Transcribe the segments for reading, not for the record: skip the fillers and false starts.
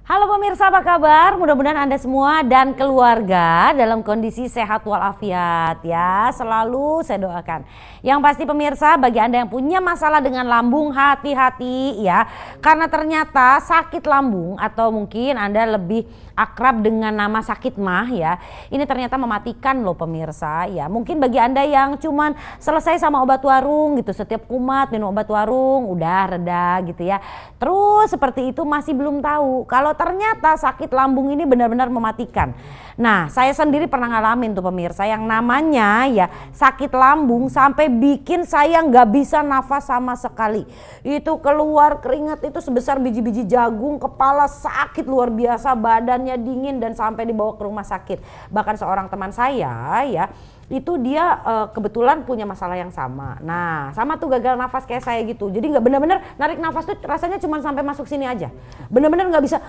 Halo pemirsa, apa kabar? Mudah-mudahan Anda semua dan keluarga dalam kondisi sehat walafiat ya. Selalu saya doakan. Yang pasti pemirsa, bagi Anda yang punya masalah dengan lambung, hati-hati ya. Karena ternyata sakit lambung atau mungkin Anda lebih akrab dengan nama sakit mah ya. Ini ternyata mematikan loh pemirsa ya. Mungkin bagi Anda yang cuman selesai sama obat warung gitu, setiap kumat minum obat warung udah reda gitu ya. Terus seperti itu masih belum tahu kalau ternyata sakit lambung ini benar-benar mematikan. Nah, saya sendiri pernah ngalamin tuh pemirsa yang namanya ya sakit lambung sampai bikin saya nggak bisa nafas sama sekali. Itu keluar keringat itu sebesar biji-biji jagung, kepala sakit luar biasa, badannya dingin dan sampai dibawa ke rumah sakit. Bahkan seorang teman saya ya itu dia kebetulan punya masalah yang sama. Nah, sama tuh gagal nafas kayak saya gitu. Jadi nggak benar-benar narik nafas tuh rasanya cuma sampai masuk sini aja. Benar-benar nggak bisa.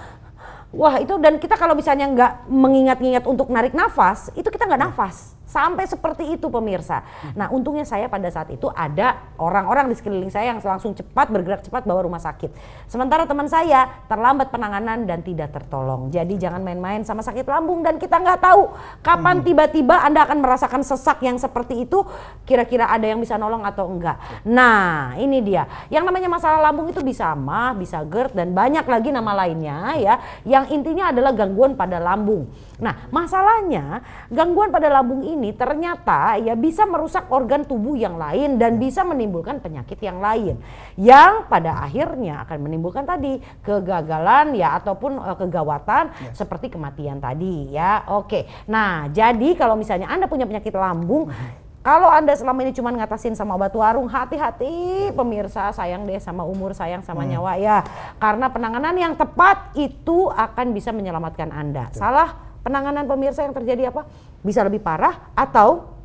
Wah itu, dan kita kalau misalnya nggak mengingat-ingat untuk narik nafas, itu kita nggak nafas. Sampai seperti itu pemirsa. Nah untungnya saya pada saat itu ada orang-orang di sekeliling saya yang langsung cepat bergerak cepat bawa rumah sakit. Sementara teman saya terlambat penanganan dan tidak tertolong. Jadi jangan main-main sama sakit lambung, dan kita nggak tahu kapan tiba-tiba Anda akan merasakan sesak yang seperti itu. Kira-kira ada yang bisa nolong atau enggak. Nah ini dia. Yang namanya masalah lambung itu bisa MAH, bisa GERD, dan banyak lagi nama lainnya ya. Yang intinya adalah gangguan pada lambung. Nah masalahnya gangguan pada lambung ini ternyata ya bisa merusak organ tubuh yang lain dan bisa menimbulkan penyakit yang lain yang pada akhirnya akan menimbulkan tadi kegagalan ya ataupun kegawatan seperti kematian tadi ya. Oke. Nah, jadi kalau misalnya Anda punya penyakit lambung, kalau Anda selama ini cuma ngatasin sama obat warung, hati-hati pemirsa, sayang deh sama umur, sayang sama nyawa ya. Karena penanganan yang tepat itu akan bisa menyelamatkan Anda. Salah penanganan pemirsa yang terjadi apa? Bisa lebih parah atau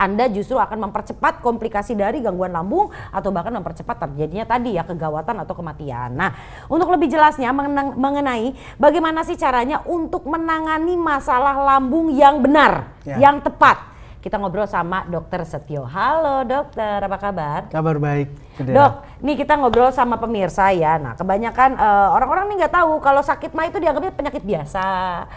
Anda justru akan mempercepat komplikasi dari gangguan lambung atau bahkan mempercepat terjadinya tadi ya kegawatan atau kematian. Nah, untuk lebih jelasnya mengenai bagaimana sih caranya untuk menangani masalah lambung yang benar, yang tepat, kita ngobrol sama Dokter Setio. Halo dokter, apa kabar? Kabar baik. Dok, nih kita ngobrol sama pemirsa ya. Nah kebanyakan orang-orang nih nggak tahu kalau sakit mah itu dianggapnya penyakit biasa.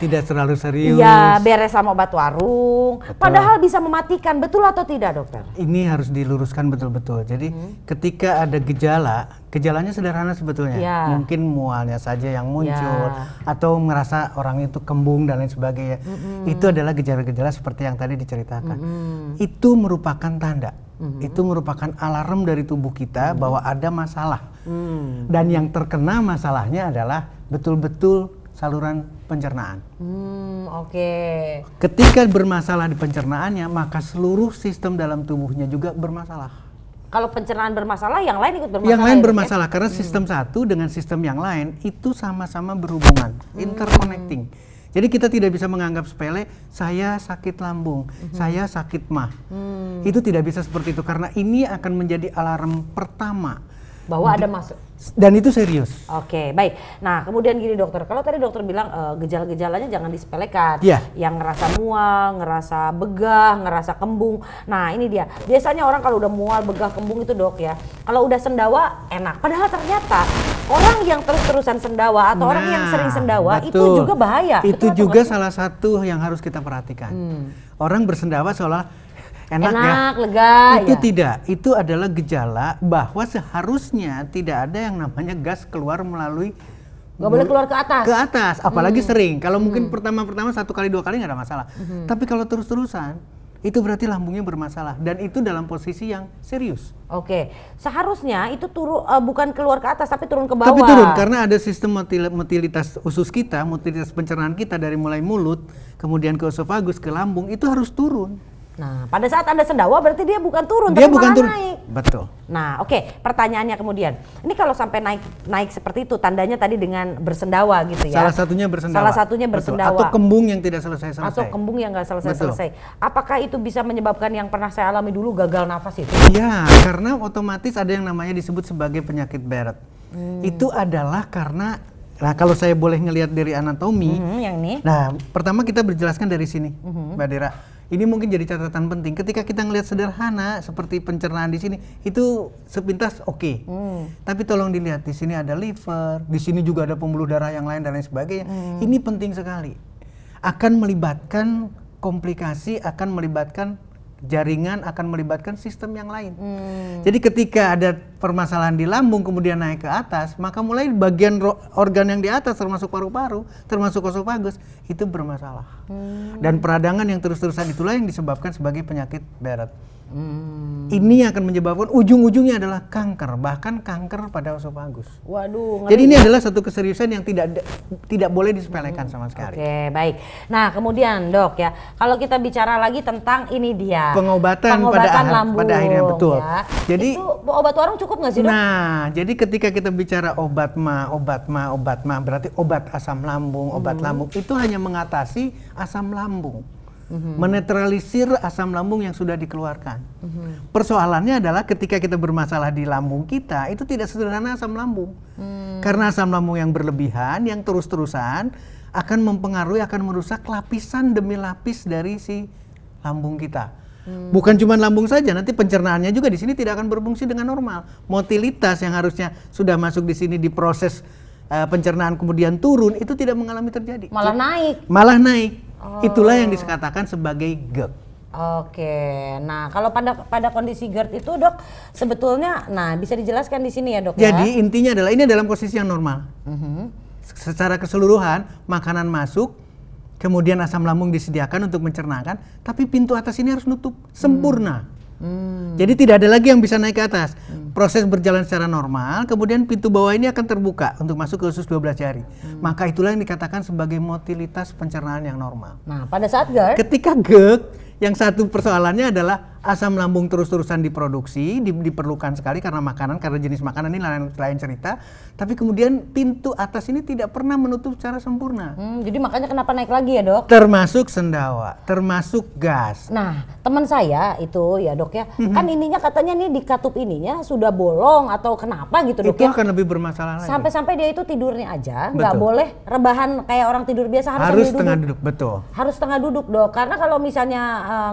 Tidak terlalu serius. Iya, beres sama obat warung. Betul. Padahal bisa mematikan, betul atau tidak dokter? Ini harus diluruskan betul-betul. Jadi ketika ada gejala, gejalanya sederhana sebetulnya. Mungkin mualnya saja yang muncul atau merasa orang itu kembung dan lain sebagainya. Itu adalah gejala-gejala seperti yang tadi diceritakan. Itu merupakan tanda. Itu merupakan alarm dari tubuh kita bahwa ada masalah. Dan yang terkena masalahnya adalah betul-betul saluran pencernaan. Ketika bermasalah di pencernaannya, maka seluruh sistem dalam tubuhnya juga bermasalah. Kalau pencernaan bermasalah, yang lain ikut bermasalah. Yang lain bermasalah karena sistem satu dengan sistem yang lain itu sama-sama berhubungan, interconnecting. Jadi kita tidak bisa menganggap sepele, saya sakit lambung, saya sakit MAH. Itu tidak bisa seperti itu karena ini akan menjadi alarm pertama. Bahwa ada masuk. Dan itu serius. Oke, baik. Nah kemudian gini dokter, kalau tadi dokter bilang gejala-gejalanya jangan disepelekan. Yang ngerasa mual, ngerasa begah, ngerasa kembung. Nah ini dia, biasanya orang kalau udah mual, begah, kembung itu dok ya, kalau udah sendawa enak. Padahal ternyata orang yang terus-terusan sendawa atau orang yang sering sendawa itu juga bahaya. Itu juga salah satu yang harus kita perhatikan. Orang bersendawa seolah enak ya, lega. Itu tidak, itu adalah gejala bahwa seharusnya tidak ada yang namanya gas keluar melalui, nggak boleh keluar ke atas. Ke atas, apalagi sering. Kalau mungkin pertama-pertama 1 kali 2 kali nggak ada masalah. Tapi kalau terus-terusan, itu berarti lambungnya bermasalah dan itu dalam posisi yang serius. Oke, seharusnya itu bukan keluar ke atas tapi turun ke bawah. Tapi turun karena ada sistem motilitas usus kita, motilitas pencernaan kita dari mulai mulut, kemudian ke esophagus, ke lambung itu harus turun. Nah, pada saat Anda sendawa berarti dia bukan turun, dia tapi bukan malah turun. Naik. Betul. Nah, oke, pertanyaannya kemudian, ini kalau sampai naik seperti itu, tandanya tadi dengan bersendawa gitu ya? Salah satunya bersendawa. Salah satunya bersendawa. Atau kembung yang tidak selesai-selesai. Atau kembung yang nggak selesai-selesai. Apakah itu bisa menyebabkan yang pernah saya alami dulu, gagal nafas itu? Iya, karena otomatis ada yang namanya disebut sebagai penyakit Barrett. Itu adalah karena, nah kalau saya boleh ngelihat dari anatomi, yang ini. Nah, pertama kita berjelaskan dari sini, Mbak Dera. Ini mungkin jadi catatan penting. Ketika kita ngelihat sederhana seperti pencernaan di sini, itu sepintas oke. Tapi tolong dilihat di sini ada liver, di sini juga ada pembuluh darah yang lain dan lain sebagainya. Ini penting sekali. Akan melibatkan komplikasi, akan melibatkan jaringan, akan melibatkan sistem yang lain. Jadi ketika ada permasalahan di lambung kemudian naik ke atas, maka mulai bagian organ yang di atas termasuk paru-paru, termasuk esofagus itu bermasalah. Dan peradangan yang terus-terusan itulah yang disebabkan sebagai penyakit Barrett. Ini akan menyebabkan ujung-ujungnya adalah kanker, bahkan kanker pada esofagus. Waduh. Jadi ini adalah satu keseriusan yang tidak boleh disepelekan sama sekali. Oke, baik. Nah, kemudian Dok ya, kalau kita bicara lagi tentang ini dia pengobatan lambung, pada akhirnya betul. Ya. Jadi itu obat warung cukup nggak sih Dok? Nah, jadi ketika kita bicara obat ma berarti obat asam lambung, obat lambung itu hanya mengatasi asam lambung. Menetralisir asam lambung yang sudah dikeluarkan. Persoalannya adalah ketika kita bermasalah di lambung kita, itu tidak sederhana asam lambung. Karena asam lambung yang berlebihan, yang terus-terusan akan mempengaruhi, akan merusak lapisan demi lapis dari si lambung kita. Bukan cuma lambung saja, nanti pencernaannya juga di sini tidak akan berfungsi dengan normal. Motilitas yang harusnya sudah masuk di sini diproses pencernaan kemudian turun, itu tidak mengalami terjadi. Malah naik. Itulah yang dikatakan sebagai GERD. Oke, nah kalau pada kondisi GERD itu Dok, sebetulnya, nah bisa dijelaskan di sini ya Dok. Jadi intinya adalah ini dalam posisi yang normal. Secara keseluruhan makanan masuk, kemudian asam lambung disediakan untuk mencernakan, tapi pintu atas ini harus nutup sempurna. Jadi tidak ada lagi yang bisa naik ke atas. Proses berjalan secara normal, kemudian pintu bawah ini akan terbuka untuk masuk ke usus 12 jari. Maka itulah yang dikatakan sebagai motilitas pencernaan yang normal. Nah, pada saat GERD, ketika GERD, yang satu persoalannya adalah asam lambung terus-terusan diproduksi, diperlukan sekali karena makanan, karena jenis makanan ini lain cerita. Tapi kemudian pintu atas ini tidak pernah menutup secara sempurna. Jadi makanya kenapa naik lagi ya Dok? Termasuk sendawa, termasuk gas. Nah, teman saya itu ya Dok ya, kan ininya katanya nih di katup ininya sudah bolong atau kenapa gitu Dok itu ya? Akan lebih bermasalah lagi. Sampai dia itu tidurnya aja nggak boleh rebahan kayak orang tidur biasa, harus setengah duduk. Betul. Harus setengah duduk Dok, karena kalau misalnya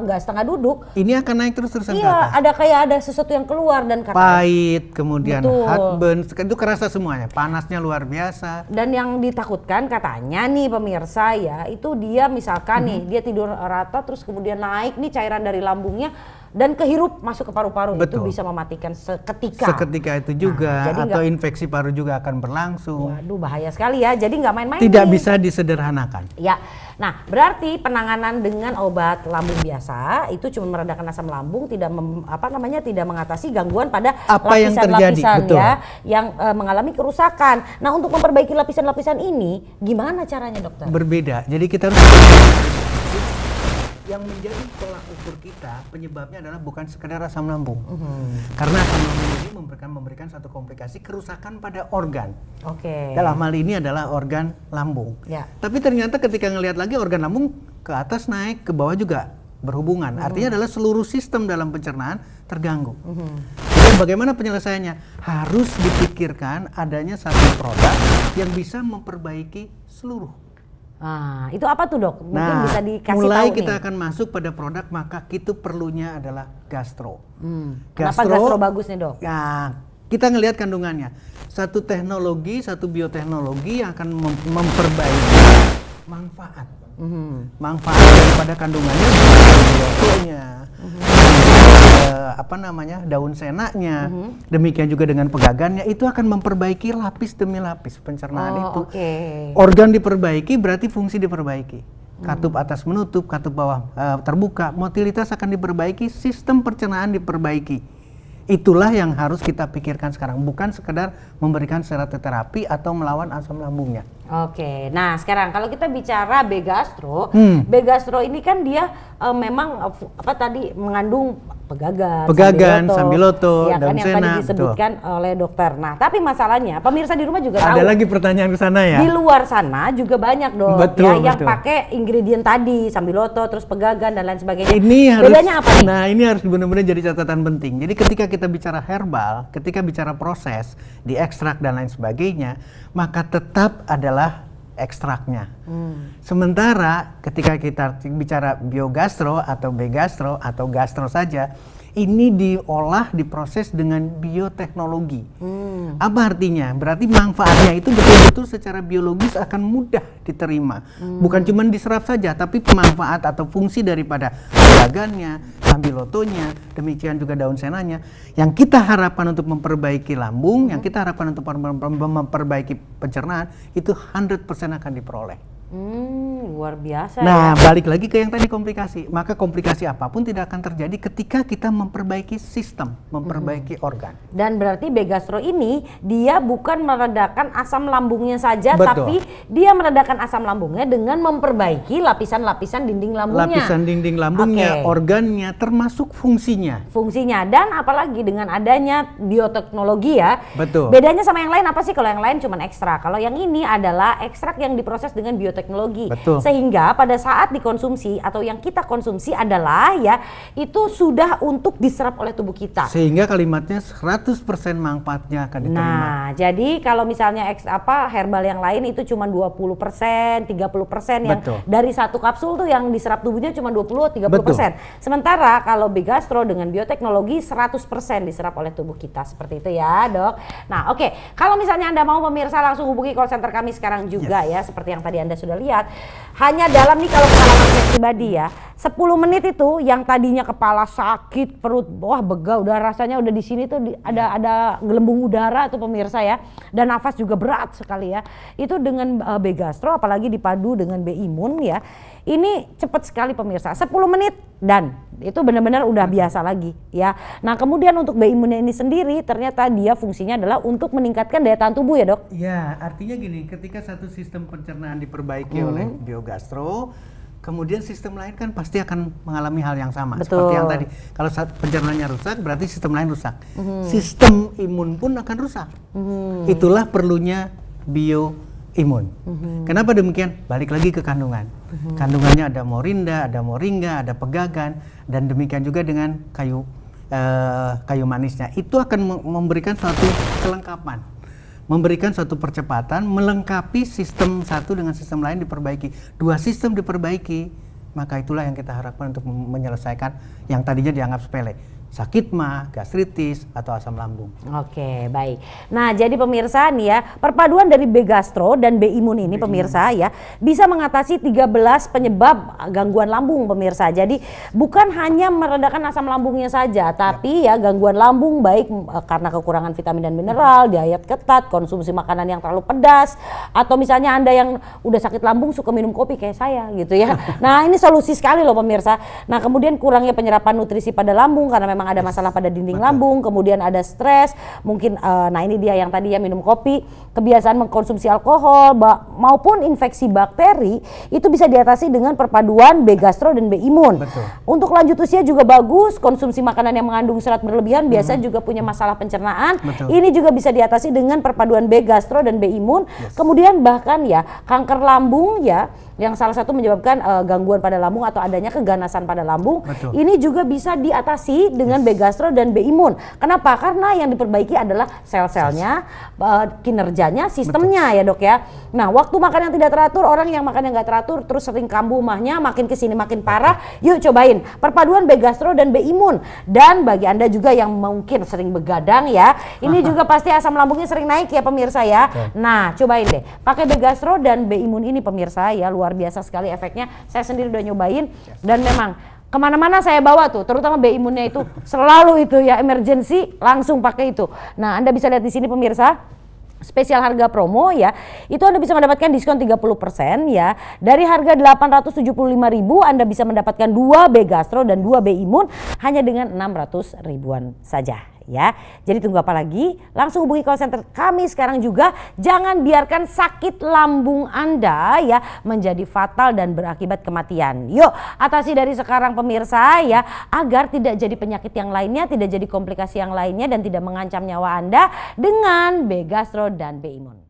nggak setengah duduk, ini akan naik terus-terusan ke iya, atas. ada sesuatu yang keluar dan pahit, kemudian heartburn, itu kerasa semuanya, panasnya luar biasa. Dan yang ditakutkan katanya nih pemirsa ya, itu dia misalkan nih dia tidur rata terus kemudian naik nih cairan dari lambungnya dan kehirup masuk ke paru-paru, itu bisa mematikan seketika. Seketika itu juga, atau infeksi paru juga akan berlangsung. Waduh, bahaya sekali ya, jadi nggak main-main. Tidak bisa disederhanakan. Ya, nah berarti penanganan dengan obat lambung biasa itu cuma meredakan asam lambung, tidak tidak mengatasi gangguan pada lapisan-lapisan ya yang mengalami kerusakan. Nah, untuk memperbaiki lapisan-lapisan ini, gimana caranya Dokter? Berbeda. Jadi kita harus yang menjadi tolak ukur kita penyebabnya adalah bukan sekedar asam lambung. Karena asam lambung ini memberikan satu komplikasi kerusakan pada organ. Dalam hal ini adalah organ lambung. Tapi ternyata ketika ngelihat lagi organ lambung ke atas naik, ke bawah juga berhubungan. Artinya adalah seluruh sistem dalam pencernaan terganggu. Jadi bagaimana penyelesaiannya? Harus dipikirkan adanya satu produk yang bisa memperbaiki seluruh. Nah, itu apa tuh Dok? Mungkin bisa dikasih mulai tahu kita nih. akan masuk pada produk, maka itu perlunya adalah gastro. Kenapa gastro bagus nih Dok? Nah, kita ngelihat kandungannya. Satu teknologi, satu bioteknologi yang akan memperbaiki manfaat. Manfaat daripada kandungannya, biotonya, daun senaknya, demikian juga dengan pegagannya, itu akan memperbaiki lapis demi lapis pencernaan itu. Organ diperbaiki berarti fungsi diperbaiki. Katup atas menutup, katup bawah terbuka, motilitas akan diperbaiki, sistem pencernaan diperbaiki. Itulah yang harus kita pikirkan sekarang, bukan sekedar memberikan terapi atau melawan asam lambungnya. Nah sekarang kalau kita bicara B-gastro, B-gastro ini kan dia memang mengandung pegagan, sambiloto, ya, daun kan, yang tadi disebutkan oleh dokter. Nah tapi masalahnya pemirsa di rumah juga tahu. Ada lagi pertanyaan ke sana ya? Di luar sana juga banyak dong yang pakai ingredient tadi, sambiloto, terus pegagan dan lain sebagainya. Bedanya apa nih? Nah ini harus benar-benar jadi catatan penting. Jadi ketika kita bicara herbal, ketika bicara proses, diekstrak dan lain sebagainya, maka tetap adalah ekstraknya. Sementara ketika kita bicara biogastro atau begastro atau gastro saja, ini diolah, diproses dengan bioteknologi. Apa artinya? Berarti manfaatnya itu betul-betul secara biologis akan mudah diterima. Bukan cuma diserap saja, tapi pemanfaat atau fungsi daripada dagannya, ambilotonya, demikian juga daun senanya. Yang kita harapkan untuk memperbaiki lambung, yang kita harapkan untuk memperbaiki pencernaan, itu 100% akan diperoleh. Luar biasa. Nah, balik lagi ke yang tadi komplikasi. Maka komplikasi apapun tidak akan terjadi ketika kita memperbaiki sistem, memperbaiki organ. Dan berarti begastro ini dia bukan meredakan asam lambungnya saja, Betul. tapi dia meredakan asam lambungnya dengan memperbaiki lapisan-lapisan dinding lambungnya. Lapisan dinding lambungnya, organnya, termasuk fungsinya. Fungsinya, dan apalagi dengan adanya bioteknologi ya. Betul. Bedanya sama yang lain apa sih? Kalau yang lain cuma ekstrak. Kalau yang ini adalah ekstrak yang diproses dengan bioteknologi. Betul. Sehingga pada saat dikonsumsi atau yang kita konsumsi adalah ya itu sudah untuk diserap oleh tubuh kita. Sehingga kalimatnya 100% manfaatnya akan diterima. Nah, jadi kalau misalnya herbal yang lain itu cuma 20%, 30% yang Betul. dari satu kapsul tuh yang diserap tubuhnya cuma 20-30%. Sementara kalau begastro dengan bioteknologi 100% diserap oleh tubuh kita. Seperti itu ya, Dok. Nah, oke. Kalau misalnya Anda mau pemirsa langsung hubungi call center kami sekarang juga ya, seperti yang tadi Anda sudah lihat. Hanya dalam nih kalau pengalaman saya pribadi ya, 10 menit itu yang tadinya kepala sakit, perut wah begah, udah rasanya udah di sini tuh ada gelembung udara tuh pemirsa ya, dan nafas juga berat sekali ya. Itu dengan begastro apalagi dipadu dengan B-Imun ya. Ini cepat sekali pemirsa, 10 menit dan itu benar-benar udah biasa lagi ya. Nah, kemudian untuk B-Imunnya ini sendiri ternyata dia fungsinya adalah untuk meningkatkan daya tahan tubuh ya, Dok? Ya, artinya gini, ketika satu sistem pencernaan diperbaiki oleh biogastro, kemudian sistem lain kan pasti akan mengalami hal yang sama. Betul. Seperti yang tadi, kalau pencernaannya rusak berarti sistem lain rusak. Sistem imun pun akan rusak. Itulah perlunya bioimun. Kenapa demikian? Balik lagi ke kandungan. Kandungannya ada morinda, ada moringa, ada pegagan, dan demikian juga dengan kayu manisnya. Itu akan memberikan suatu kelengkapan, memberikan suatu percepatan, melengkapi sistem satu dengan sistem lain diperbaiki. Dua sistem diperbaiki, maka itulah yang kita harapkan untuk menyelesaikan yang tadinya dianggap sepele. Sakit mah, gastritis, atau asam lambung. Oke, baik. Nah, jadi pemirsa nih ya, perpaduan dari begastro dan B-Imun ini pemirsa ya, bisa mengatasi 13 penyebab gangguan lambung pemirsa. Jadi bukan hanya meredakan asam lambungnya saja, tapi ya gangguan lambung baik karena kekurangan vitamin dan mineral, diet ketat, konsumsi makanan yang terlalu pedas, atau misalnya Anda yang udah sakit lambung suka minum kopi kayak saya gitu ya. Nah, ini solusi sekali loh pemirsa. Nah, kemudian kurangnya penyerapan nutrisi pada lambung karena memang ada masalah pada dinding lambung, kemudian ada stres, mungkin nah ini dia yang tadi ya minum kopi, kebiasaan mengkonsumsi alkohol maupun infeksi bakteri itu bisa diatasi dengan perpaduan begastro dan B-Imun. Untuk lanjut usia juga bagus, konsumsi makanan yang mengandung serat berlebihan biasanya juga punya masalah pencernaan. Ini juga bisa diatasi dengan perpaduan begastro dan B-Imun. Kemudian bahkan ya kanker lambung ya yang salah satu menyebabkan gangguan pada lambung atau adanya keganasan pada lambung. Ini juga bisa diatasi dengan begastro dan B-Imun. Kenapa? Karena yang diperbaiki adalah sel-selnya, kinerjanya, sistemnya ya, Dok ya. Nah, waktu makan yang tidak teratur, orang yang makan yang nggak teratur terus sering kambuh mahnya, makin kesini makin parah. Yuk cobain perpaduan begastro dan B-Imun. Dan bagi Anda juga yang mungkin sering begadang ya, ini juga pasti asam lambungnya sering naik ya pemirsa ya. Nah, cobain deh, pakai begastro dan B-Imun ini pemirsa ya, luar biasa sekali efeknya. Saya sendiri udah nyobain dan memang kemana-mana saya bawa tuh, terutama B-Imunnya itu selalu itu ya emergency langsung pakai itu. Nah, Anda bisa lihat di sini pemirsa, spesial harga promo ya, itu Anda bisa mendapatkan diskon 30% ya. Dari harga 875.000 Anda bisa mendapatkan 2 begastro dan 2 B-Imun hanya dengan 600 ribuan saja ya. Jadi tunggu apa lagi? Langsung hubungi call center kami sekarang juga. Jangan biarkan sakit lambung Anda ya menjadi fatal dan berakibat kematian. Yuk atasi dari sekarang pemirsa ya, agar tidak jadi penyakit yang lainnya, tidak jadi komplikasi yang lainnya dan tidak mengancam nyawa Anda dengan begastro dan B-Imun.